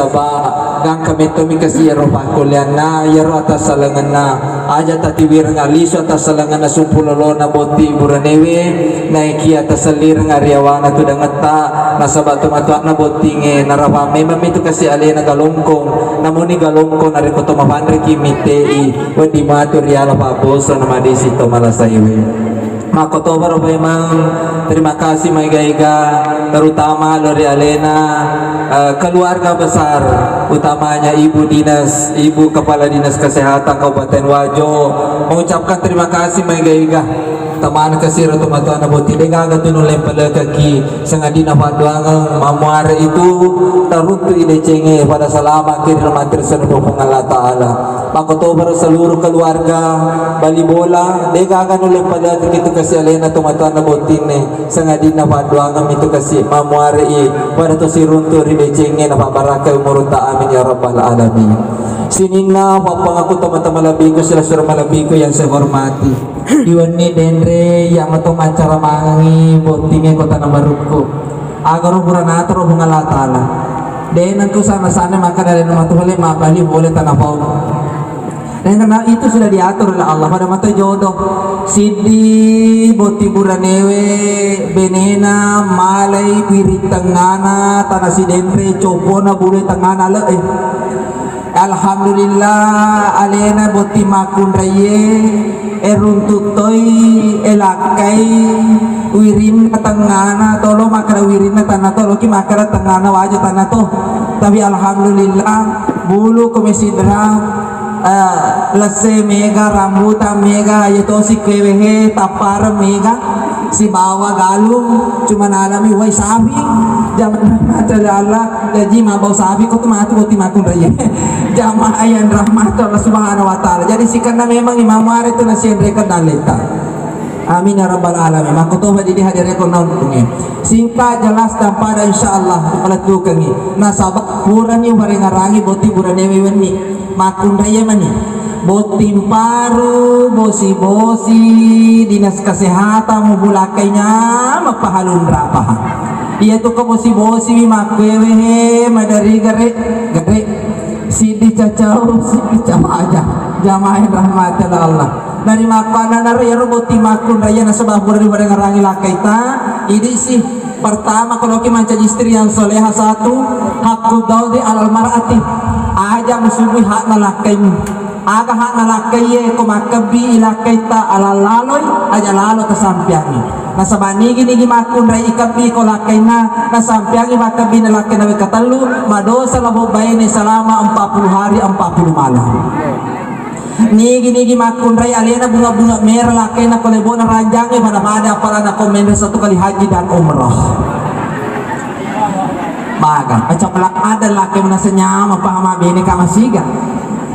nasaba gang kami tumi kasi yaro pakulyan na yaro atas salangan na aja tatiwir nga liso atas salangan na sumpulolo na boti buranewe na iki atas salir nga riyawana tudangat ta nasaba tumatuan na boti nge narapa may mamito kasi ali na galongkong namuni galongkong na riko tumapandri kimitei wadi matu riyala paboso na madisi tomalasaiwe. Makotobar ba mang terima kasih Maiga terutama Lori Alena keluarga besar utamanya Ibu Dinas, Ibu Kepala Dinas Kesehatan Kabupaten Wajo mengucapkan terima kasih Maiga teman kasir tumatuan aboti dengaga tunulem pada kaki sengadina paduangan mamuare itu taruntu ide cenge pada salama kiri matir senuh Allah Ta'ala makotobar seluruh keluarga Bali Bola dengaga nulem pada kaki itu kasih alena tumatuan abotine sengadina paduangan itu kasih mamuare i pada tu siruntu ide cenge napa baraka umur ta amin ya rabbal alamin. Sinina papang aku teman-teman labiku sila surah malabiku yang saya hormati Iwan ni denre yang matong acara mangi botingnya kota Nambarukku agar hubungan atau hubungan Allah Ta'ala dan aku sana-sana maka dari nama Tuhan mabali boleh tanah paun dan karena itu sudah diatur oleh Allah pada mata jodoh sidi boti buranewe benena malai wirit tengana tanah si denre copona bule tengana le Alhamdulillah alena boti makun raye eruntutoi elakai wirin tengana tolo makara wirin tanah tolo ki makara tengana wajah tanah to tapi alhamdulillah bulu komisidra lese mega rambutan mega yaitu si kewehe tapar mega si bawa galung cuma alami wai sabi zaman mata Allah jadi mabau sabi kok mati kok timakun raya jamaah yang rahmat Allah Subhanahu wa taala. Jadi sikarna memang Imam Mare itu nasihat mereka daleta. Amin ya rabbal alamin. Maka toba di hadir ko nauntunge. Singkat jelas dan pada insyaallah palatukangi. Nasabak purani barengarangi boti buranewe weni. Makun raya mani. Boti paru bosi-bosi dinas kesehatan mubulakainya mapahalun rapah. Iya tuh ke bosi-bosi makwewe madari gare sidi cacau sidi jamaah aja jamaah rahmat Allah dari makanan dari roboti makun raya nasabah buri pada ngarangi lakaita ini sih pertama kalau kita mencari istri yang soleha satu hakku daudi alal mar'ati aja musuhi hak nalakaimu aga hak nalakaiye kumakabi ilakaita alal laloi aja lalo kesampiangi nasabani gini makun rai ikabi ko lakaina nasampiangi makabi nalakaina katalu madosa labo bayani selama 40 hari 40 malam nigi makun rai alena bunga-bunga merah lakaina ko lebona ranjangi pada para na komender satu kali haji dan umrah maga acak lak ada laki menasanya mapahama bini kamasiga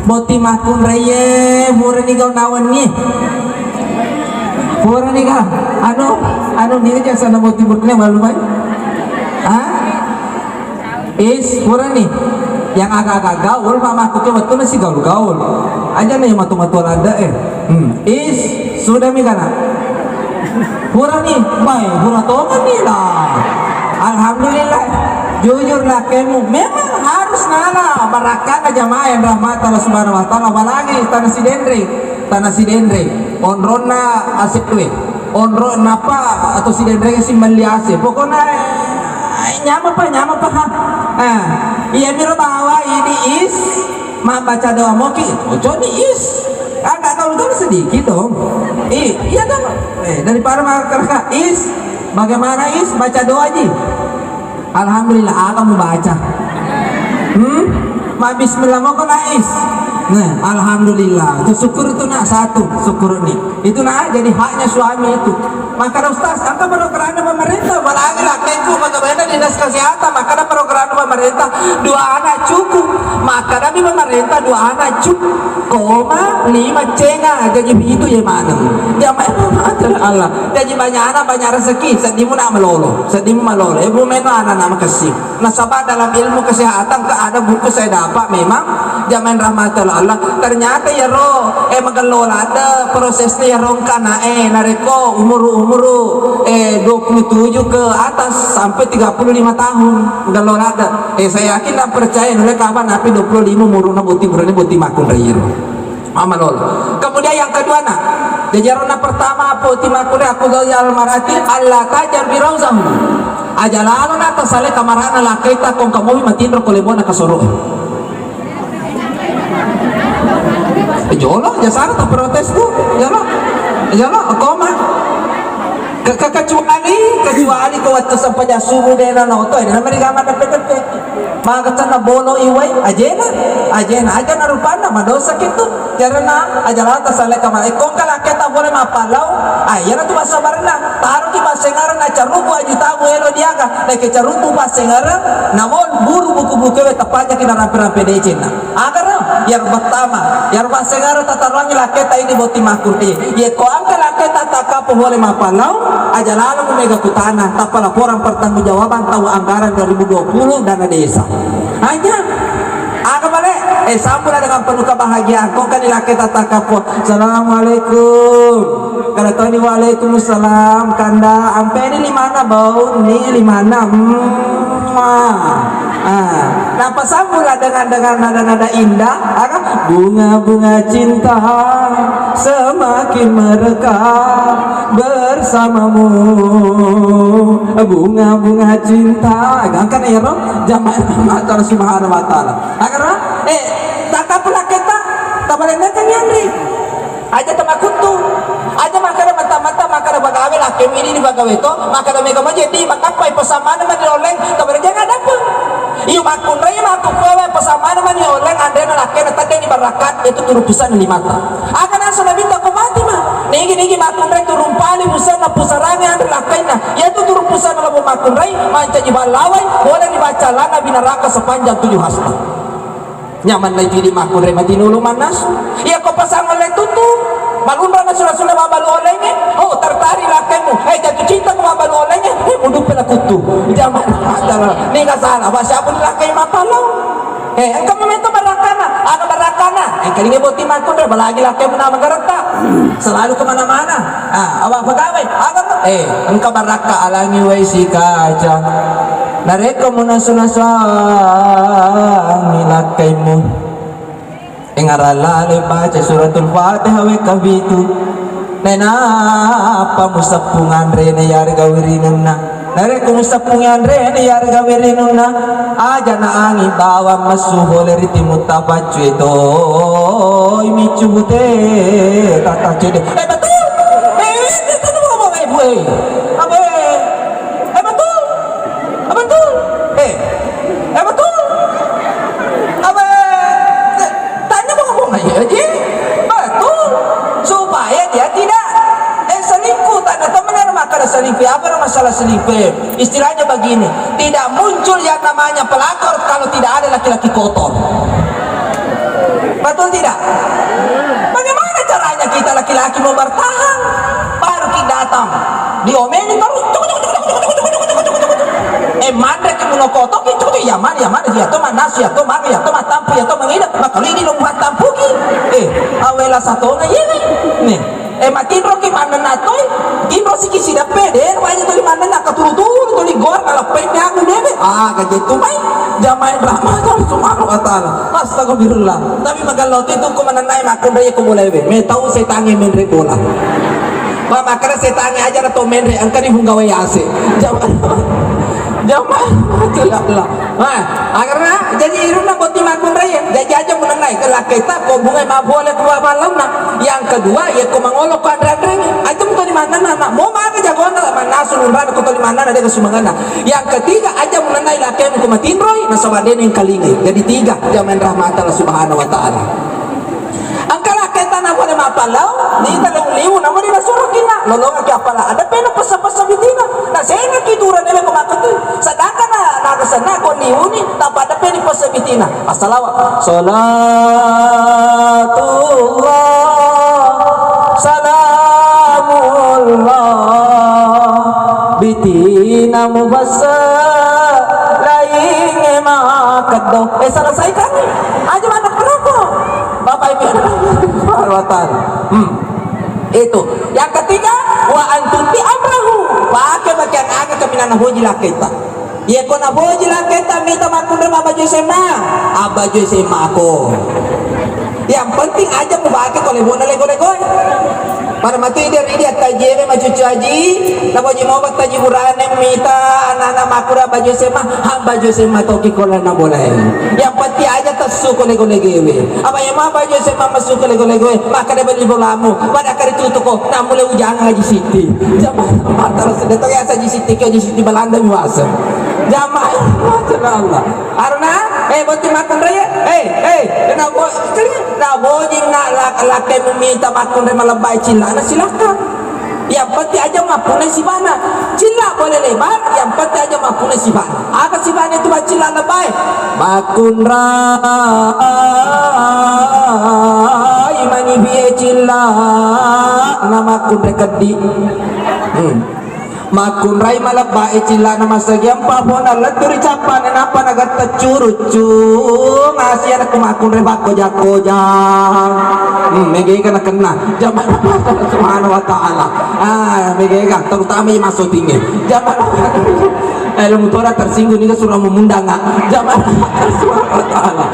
boti makun rai murni kau nawan ni Pura nih kan, anu nih aja sana mau timurnya malu baik, pura nih, yang agak-agak gaul, mama aku tuh betul masih gaul, aja nih matu-matu ada sudah nih kan, pura nih, baik, pura toman nih lah, alhamdulillah, jujur lah kamu, memang harus nana, barakan jamaah yang rahmat Allah Subhanahu Wa Taala, apalagi tanah si dendre onrona asikwe onro napa atau si dendre si meliase pokoknya nyama pa iya miro tawa ini ma baca doa moki ini agak tahu sedikit dong iya dong dari para masyarakat bagaimana baca doa ji alhamdulillah akan membaca ma bismillah mau kena nah alhamdulillah itu syukur itu nak satu syukur nih itu nak jadi haknya suami itu maka ustaz angka program pemerintah balagi lakiku bagaimana dinas kesehatan maka program pemerintah 2 anak cukup maka dari pemerintah 2 anak cukup 5 cenga jadi itu ya mana ya Allah jadi banyak anak banyak rezeki sedimu nak melolo ibu mena anak nama kasih nasabah dalam ilmu kesehatan ada buku saya dapat memang zaman rahmatullah Allah. Ternyata ya roh magalola ada prosesnya ya roh kana nareko umur 27 ke atas sampai 35 tahun magalola ada. Saya yakin dan percaya oleh kawan api 25 umurna buti makun rayiro. Mama lol. Kemudian yang kedua nak, jajaran pertama apa timakun aku gaya almarati Allah tajar birauzahu. Aja lalu na tasale kamarana la kita kung kamoy matindro kolebon na kasoro. Jolo, jasara ta protes ko. Jolo, ako ma. Kecuali ko at sa pajasubo din na noto na marigaman na pete. Makatan na bolo iway ajena aja na rupana madosa kito karena ajalata sale kamay kung kalaketa boleh mapalaw ayan na tumasabar na taro ki pasengaran na charubu ajuta buelo diaga na ke charubu pasengaran namon buru buku-buku we tapanya kinarapi-rapi decin na agara yar pertama yar pasengaran tatarangi laketa ini boti makunti ye ko ang kalaketa takapo boleh mapalaw ajalala kumega kutana tapala laporan pertanggungjawaban tahu anggaran 2020 dana desa hanya aga balik sambula dengan penuh kebahagiaan kok kanila kita takapo assalamualaikum kalau tadi waalaikumsalam kanda ampe ini limana bau ini limana nah pasambula dengan nada-nada indah aga bunga-bunga cinta semakin merekah bersamamu bunga-bunga cinta kan ero zaman Allah subhanahu wa ta'ala agar taka pula kita tabalena kan yandri aja tamakutu aja makara mata-mata makara bagawe lah kemi ini bagawe to makara mega jadi makapai pesamana mani oleng tabalena jangan dapat iyo makun raya makun kowe pesamana mani oleng andena lakena tadi ni barakat itu turupusan limata akan asa nabinta ko mati mah nigi makun raya turumpani busana pusaranya andena lakena yaitu turupusan labu makun raya manca jibalawai boleh dibaca lana binaraka sepanjang 7 hasta nyaman na jadi makun raya matinulu manas iya ko pasang oleh tutu malunra na sula-sula mabalu olehnya oh tertari lakemu jatuh cinta ko mabalu olehnya muduk pala kutu jaman adalah ni ka salah basa pun lakay mapalaw engkau memento barakana ano barakana kalinga boti makun raya balagi lakay mo na magarata selalu kemana-mana awak pegawai agar engkau baraka alangi way si kaca nareko mo na sunaswang nilakay mo engaralale baca suratul fatihah we kabitu nena pamusapungan rene yarga wirinuna nareko musapungan rene yarga wirinuna aja na angin bawa masuho leriti mutapacu itu imicubute tata cede betul itu ngomong ibu betul betul supaya dia tidak selingkuh tanda teman makanya selingkuh apa masalah selingkuh istilahnya begini tidak muncul yang namanya pelakor kalau tidak ada laki-laki kotor betul tidak bagaimana caranya kita laki-laki mau bertahan baru kita datang diomelin terus mandre ke munokoto gitu ya mana dia to manas ya to magi ya to matampu ya to mangina makali ini lumbat tampuki awela satu na yini nih matinro ki mana natoy tinro si kisida pede wanya to di mana nakaturu-turu to di gor kalapay ni aku debe gajet to may jamay drama to sumaro atala astagfirullah tapi magalot itu ko mananay makon raya ko mulai be may tao sa tangi menre bola makara sa tangi aja na to menre ang kanibong gaway ase Jaman, lah. Agarna jadi iruna boti makun raya. Jadi aja menenai ke laketa ko bunga maboleh kuwa malam na. Yang kedua ya ko mangolok ka andra-andranya. Aja mo to di mana na. Mo maga jagona manasul unran ko to di mana na de sumangana. Yang ketiga aja menenai lakem ko matinroy na sabaden yang kalingi. Jadi 3 jaman rahmat Allah subhanahu wa taala. Angkala kita na boleh mapalaw ni talong liw na mo ni nasuro kina lolong kaya pala ada pena pasa-pasa bitina na saya nakituran nila kumakati sadaka na nakasana ko liw ni tapos ada pena pasa bitina assalamu salatullah salamullah bitina mubassa laing makad Allah, selesaikan aja anak perokok. Bapak Ibu perawatan. Itu. Yang ketiga, wa antuti amrahu. Pakai bagian agak keminan hoji lah kita. Ya ko na hoji lah kita minta makundra abaju SMA. Abaju SMA aku. Yang penting aja mau pakai kalau mau lego-lego. Para mati dia tajere macucu aji, nabo ji mau taji urane mita anak-anak makura baju SMA, baju SMA toki kola na boleh. Yang penting aja tersuku lego-legewe. Apa yang mau baju SMA masuk lego-legewe, maka dia beli bolamu. Pada kali tutup kok, nak mulai ujang ngaji siti. Zaman terus datang ya saji siti ke ji siti Belanda muasa. Zaman Allah. Karena boti makan raya, nabo ji nak laki meminta makan raya melebai cila. Silakan. Yang penting aja mampunya si mana. Cila boleh lebar, yang penting aja mampunya si mana. Apa si mana itu cila lebay? Makunrai mani biye cila nama kun rekedi. Makunrai malabai cila nama segian pabona leturi capan apa naga tecurucu ngasih anak makunrai bako jako-jako. Megay ka na kena jaman subhanahu wa ta'ala megay ka terutama yang masuk tinggi jaman motora tersinggung ini surah memundang jaman subhanahu wa ta'ala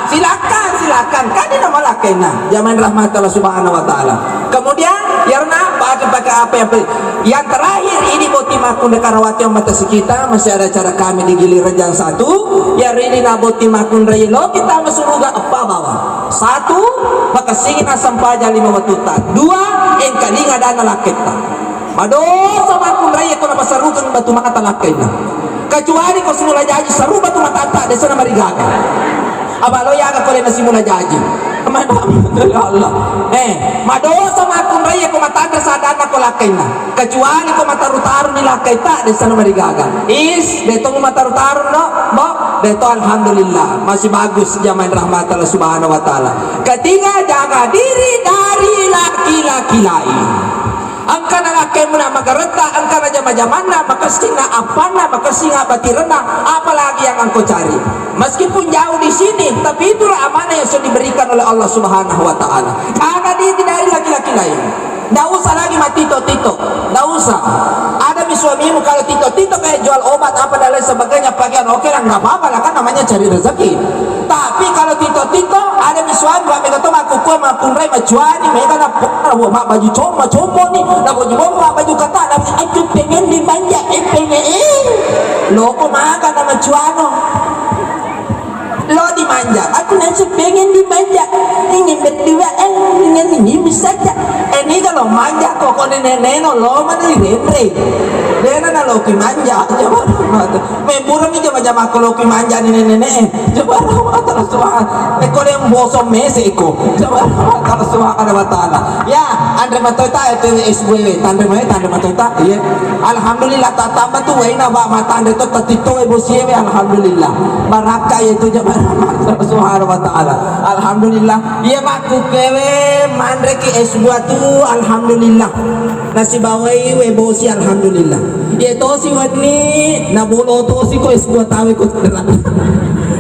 silakan kan ini nama lakena jaman rahmat Allah subhanahu wa ta'ala. Kemudian yarna pakai apa yang terakhir ini boti makun dekarawati yang mata sekitar masih ada cara kami di giliran yang satu ya ini naboti makun relo kita masuruga apa bawah satu maka singin asam paja 5 batutan dua engkalinga dana laketa mado sama kun raya ko na pasarukan batu mata lakena kecuali ko simula jaji saru batu mata ata desa na marigaga abalo yaga ko na simula jaji Allah mado sama kun raya ko matanda sa dana ko lakena kecuali ko mataru-taru ni laketa desa na marigaga is detong mataru-taru no mo deto alhamdulillah masih bagus zaman rahmat Allah subhanahu wa ta'ala. Ketiga, jaga diri dari laki-laki lain. Angka na laki mo na magareta, angka na jama-jamana, makasina apana, makasina batirana, apalagi yang engkau cari. Meskipun jauh di sini, tapi itulah amanah yang sudah diberikan oleh Allah subhanahu wa ta'ala. Jaga diri dari laki-laki lain. Nggak usah lagi mati tito-tito, nggak usah. Ada suamimu kalau tito-tito kayak jual obat apa dan lain sebagainya pakaian oke lah nggak apa-apa lah kan namanya cari rezeki. Tapi kalau tito-tito ada suami mereka tuh aku kue makunrai majuani mereka nak baju combo nih, nak baju kata ada aku pengen dimanja pengen lo kok makan nama cuano lo dimanja aku nasi pengen dimanja ingin berdua ingin ini bisa aja ini kalau manja kok nenek lo mana di Dena na loki manja coba memburam ni jama ko loki manja ni nenek coba Allah subhanahu ko yang bosom mese ko coba Allah subhanahu wa ta'ala ya andre matoita itu SBW tandre matoita ya alhamdulillah tak tambah tu waina ba mata andre to tatito ibu siwe alhamdulillah baraka itu coba Allah subhanahu wa ta'ala alhamdulillah ya maku kewe mandre ki SBW tu alhamdulillah nasi bawai we bosi alhamdulillah ya tosi wani na bolo tosi ko isbuat tawe ko terang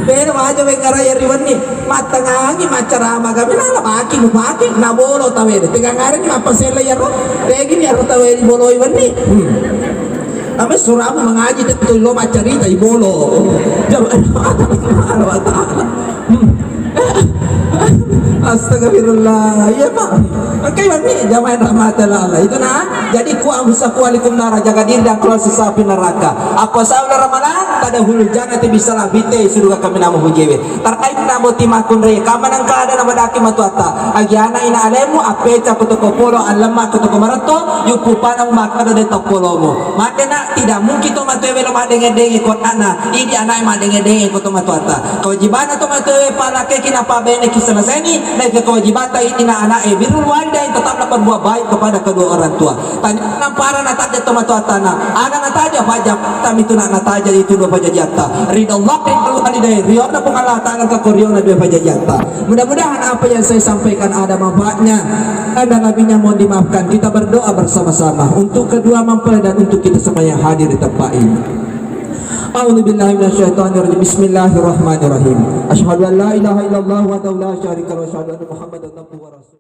pero aja we karaya riwani matangangi macarama kami na maki na bolo tawe tegang ari ni apa sela ya ro regi ni ro tawe di bolo iwani ame suramu mengaji itu lo macarita i bolo jaman Allah taala astagfirullah ya pak oke ini jamaah rahmat Allah itu nah jadi ku amsaku alaikum nara jaga diri dan keluar sesapi neraka apa saudara ramalan tada hulul jannati bisalah bite surga kami nama hujewe terkait nama timakun raya kamanang kada nama daki matuata agiana ina alemu apeca kutoko polo alama kutoko marato yukupana makada de tokolomo matena tidak mungkin to matewe lo madenge-denge kotana ini anak madenge-denge koto matuata kewajiban to matewe pala kekina pa bene kisalaseni dan kewajiban ini anak birrul walidain tetap dapat berbuat baik kepada kedua orang tua. Tanya para nataja tomatuatana, ada nataja pajak kami tu nak nataja itu dua pajak jata. Ridallah ridal walidain, riona pengalah tangan ke koriona dua pajak jata. Mudah-mudahan apa yang saya sampaikan ada manfaatnya dan nabinya mohon dimaafkan. Kita berdoa bersama-sama untuk kedua mempelai dan untuk kita semua yang hadir di tempat ini. A'udzu billahi minasyaitonir rajim. Bismillahirrahmanirrahim. Asyhadu an la ilaha illallah wa la syarika lahu wa asyhadu anna Muhammadan abduhu wa rasuluh.